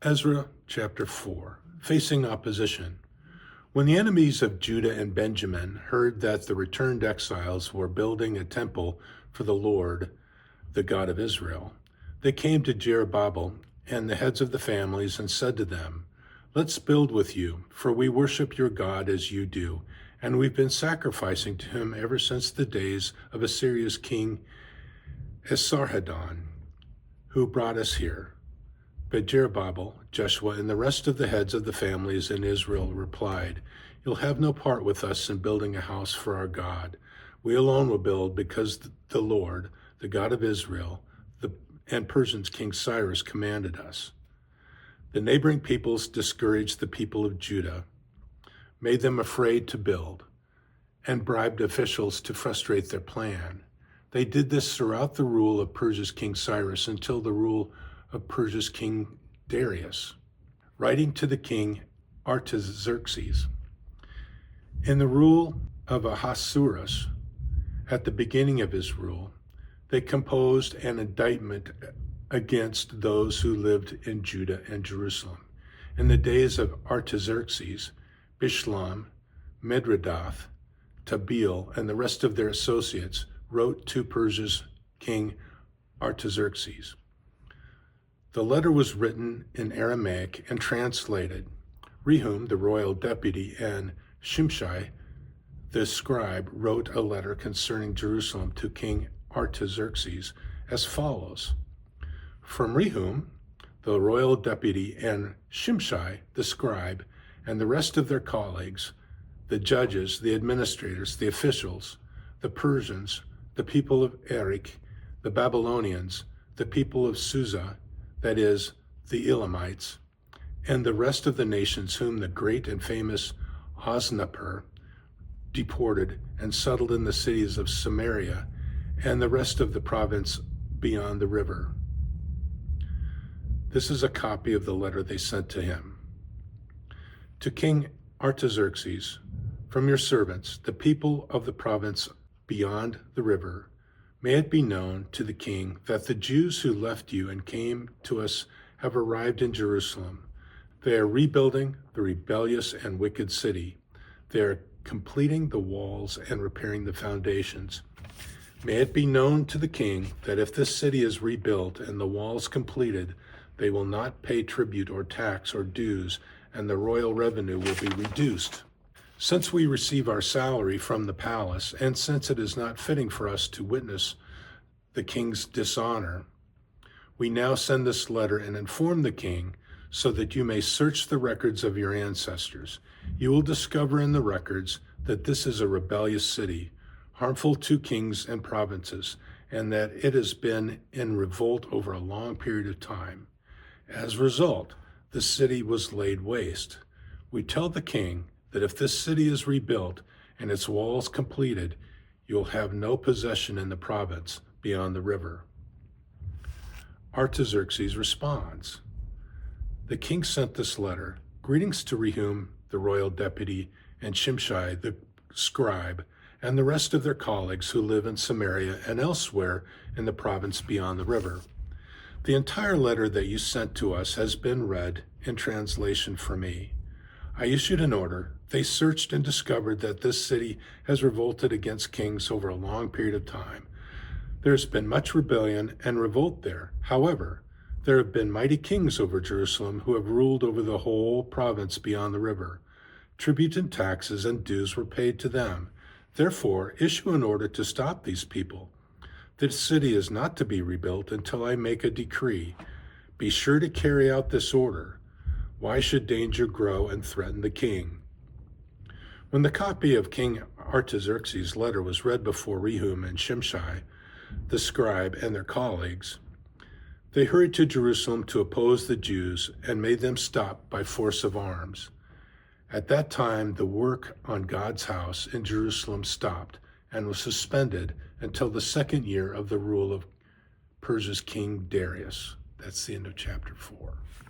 Ezra chapter 4, facing opposition. When the enemies of Judah and Benjamin heard that the returned exiles were building a temple for the Lord, the God of Israel, they came to Zerubbabel and the heads of the families and said to them, "Let's build with you, for we worship your God as you do, and we've been sacrificing to him ever since the days of Assyria's king Esarhaddon, who brought us here." But Zerubbabel, Joshua, and the rest of the heads of the families in Israel replied, "You'll have no part with us in building a house for our God. We alone will build because the Lord, the God of Israel, and Persia's King Cyrus commanded us." The neighboring peoples discouraged the people of Judah, made them afraid to build, and bribed officials to frustrate their plan. They did this throughout the rule of Persia's King Cyrus until the rule of Persia's King Darius. Writing to the king Artaxerxes, in the rule of Ahasuerus, at the beginning of his rule, they composed an indictment against those who lived in Judah and Jerusalem. In the days of Artaxerxes, Bishlam, Medradath, Tabeel, and the rest of their associates wrote to Persia's king Artaxerxes. The letter was written in Aramaic and translated. Rehum, the royal deputy, and Shimshai, the scribe, wrote a letter concerning Jerusalem to King Artaxerxes as follows. From Rehum, the royal deputy, and Shimshai, the scribe, and the rest of their colleagues, the judges, the administrators, the officials, the Persians, the people of Erech, the Babylonians, the people of Susa, that is, the Elamites, and the rest of the nations whom the great and famous Osnappar deported and settled in the cities of Samaria and the rest of the province beyond the river. This is a copy of the letter they sent to him. To King Artaxerxes, from your servants, the people of the province beyond the river, may it be known to the king that the Jews who left you and came to us have arrived in Jerusalem. They are rebuilding the rebellious and wicked city. They are completing the walls and repairing the foundations. May it be known to the king that if this city is rebuilt and the walls completed, they will not pay tribute or tax or dues, and the royal revenue will be reduced. Since we receive our salary from the palace, and since it is not fitting for us to witness the king's dishonor, we now send this letter and inform the king so that you may search the records of your ancestors. You will discover in the records that this is a rebellious city, harmful to kings and provinces, and that it has been in revolt over a long period of time. As a result, the city was laid waste. We tell the king that if this city is rebuilt and its walls completed, you'll have no possession in the province beyond the river. Artaxerxes responds. The king sent this letter. Greetings to Rehum, the royal deputy, and Shimshai, the scribe, and the rest of their colleagues who live in Samaria and elsewhere in the province beyond the river. The entire letter that you sent to us has been read in translation for me. I issued an order. They searched and discovered that this city has revolted against kings over a long period of time. There's been much rebellion and revolt there. However, there have been mighty kings over Jerusalem who have ruled over the whole province beyond the river. Tribute and taxes and dues were paid to them. Therefore, issue an order to stop these people. This city is not to be rebuilt until I make a decree. Be sure to carry out this order. Why should danger grow and threaten the king? When the copy of King Artaxerxes' letter was read before Rehum and Shimshai, the scribe, and their colleagues, they hurried to Jerusalem to oppose the Jews and made them stop by force of arms. At that time, the work on God's house in Jerusalem stopped and was suspended until the second year of the rule of Persia's King Darius. That's the end of chapter 4.